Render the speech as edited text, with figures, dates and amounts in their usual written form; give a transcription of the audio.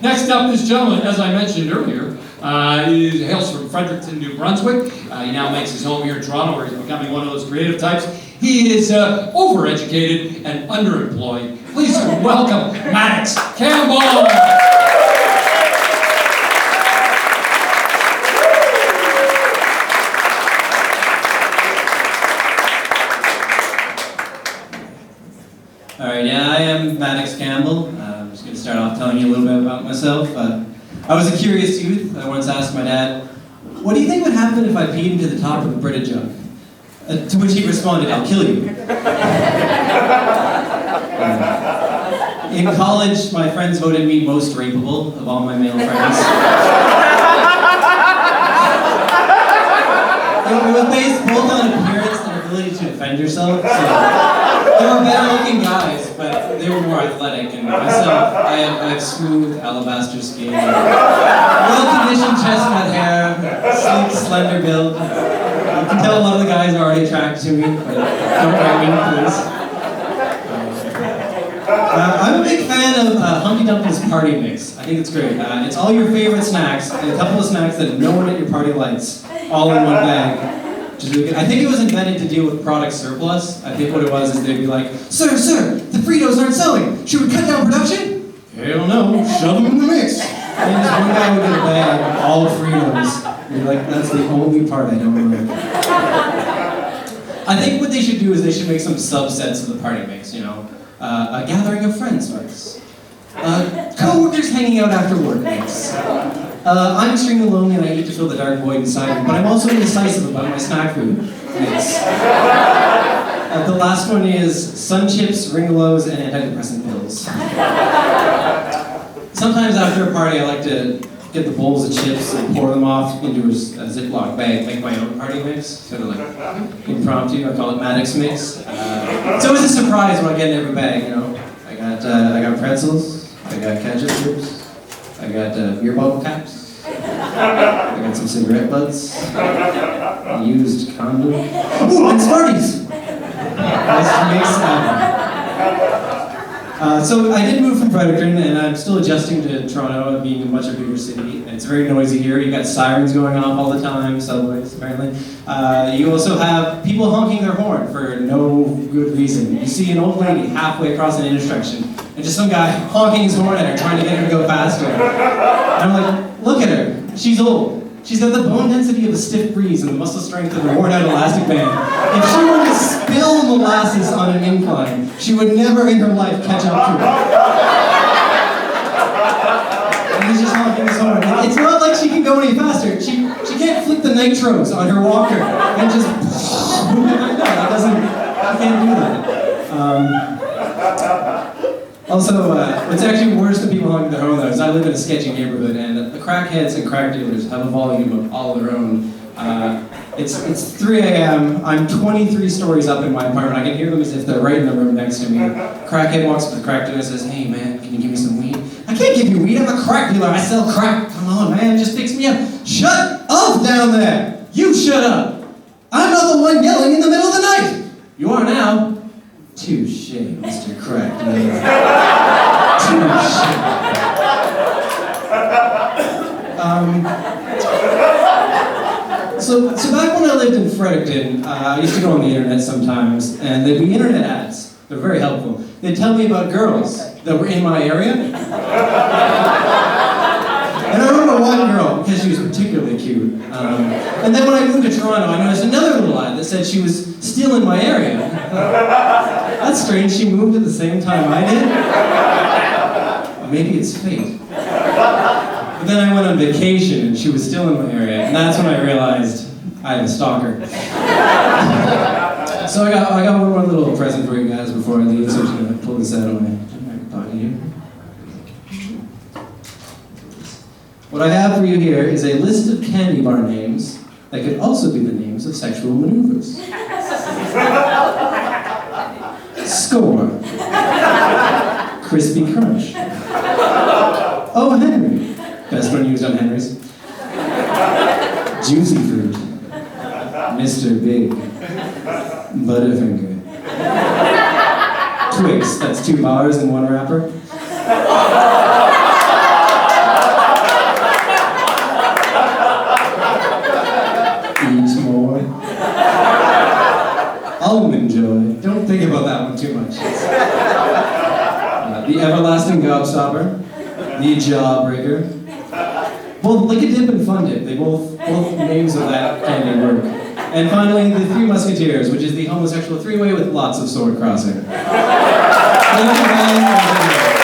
Next up, this gentleman, as I mentioned earlier, he hails from Fredericton, New Brunswick. He now makes his home here in Toronto, where he's becoming one of those creative types. He is overeducated and underemployed. Please welcome Maddox Campbell. All right, yeah, I am Maddox Campbell. I'm just going to start off telling you a little bit about myself. I was a curious youth. I once asked my dad, "What do you think would happen if I peed into the top of a Brita jug?" To which he responded, "I'll kill you." In college, my friends voted me most rapeable of all my male friends. It was based both on appearance and ability to defend yourself. So they were better-looking guys, but they were more athletic. And myself, I have smooth alabaster skin, well-conditioned chestnut hair, sleek, slender build. You can tell a lot of the guys are already attracted to me, but don't write me, please. I'm a big fan of Humpty Dumpty's party mix. I think it's great. It's all your favorite snacks, and a couple of snacks that no one at your party likes, all in one bag. I think it was invented to deal with product surplus. I think what it was is they'd be like, "Sir, the Fritos aren't selling. Should we cut down production?" "Hell no, shove them in the mix." And just one guy would get a bag of all Fritos. And you're like, "That's the only part I don't like." I think what they should do is they should make some subsets of the party mix, you know? A gathering of friends mix. Co-workers hanging out after work mix. I'm extremely lonely and I need to fill the dark void inside me, but I'm also indecisive about my snack food mix. The last one is sun chips, Ringolos, and antidepressant pills. Sometimes after a party I like to get the bowls of chips and pour them off into a Ziploc bag, make my own party mix, sort of like impromptu. I call it Maddox mix. It's always a surprise when I get in every bag, you know. I got pretzels, I got ketchup chips, I got beer bottle caps, I got some cigarette butts, a used condom. Ooh, and Smarties! Nice to make so I did move from Fredericton, and I'm still adjusting to Toronto, being a much bigger city. It's very noisy here. You got sirens going off all the time, subways apparently. You also have people honking their horn for no good reason. You see an old lady halfway across an intersection, and just some guy honking his horn at her, trying to get her to go faster. And I'm like, look at her. She's old. She's got the bone density of a stiff breeze and the muscle strength of a worn-out elastic band. If she were to spill molasses on an incline, she would never in her life catch up to it. And he's just honking his horn. And it's not like she can go any faster. She can't flick the nitros on her walker and just move it like that. She can't do that. Also, what's actually worse than people honking their horn, though, is I live in a sketchy neighborhood, and the crackheads and crack dealers have a volume of all their own. It's 3 a.m., I'm 23 stories up in my apartment, I can hear them as if they're right in the room next to me. Crackhead walks up to the crack dealer and says, "Hey man, can you give me some weed?" "I can't give you weed, I'm a crack dealer, I sell crack." "Come on man, just fix me up." "Shut up down there! You shut up! I'm not the one yelling in the middle of the night!" "You are now." "Touche, Mr. Crack Dealer. Touche." So back when I lived in Fredericton, I used to go on the internet sometimes, and there'd be internet ads. They're very helpful. They'd tell me about girls that were in my area. And I remember one girl, because she was particularly cute. And then when I moved to Toronto, I noticed another little ad that said she was still in my area. That's strange, she moved at the same time I did. Well, maybe it's fate. But then I went on vacation and she was still in my area, and that's when I realized I had a stalker. So I got one more little present for you guys before I leave, so I'm just gonna pull this out of my pocket here. What I have for you here is a list of candy bar names that could also be the names of sexual maneuvers. Score. Crispy Crunch. Oh, Henry. Best one used on Henry's. Juicy Fruit. Mr. Big. Butterfinger. Twix, that's 2 bars in one wrapper. much. The everlasting gobstopper, the jawbreaker. Both Lick a Dip and Fun Dip, they both names of that candy work. And finally, the Three Musketeers, which is the homosexual three-way with lots of sword crossing. Thank you, man.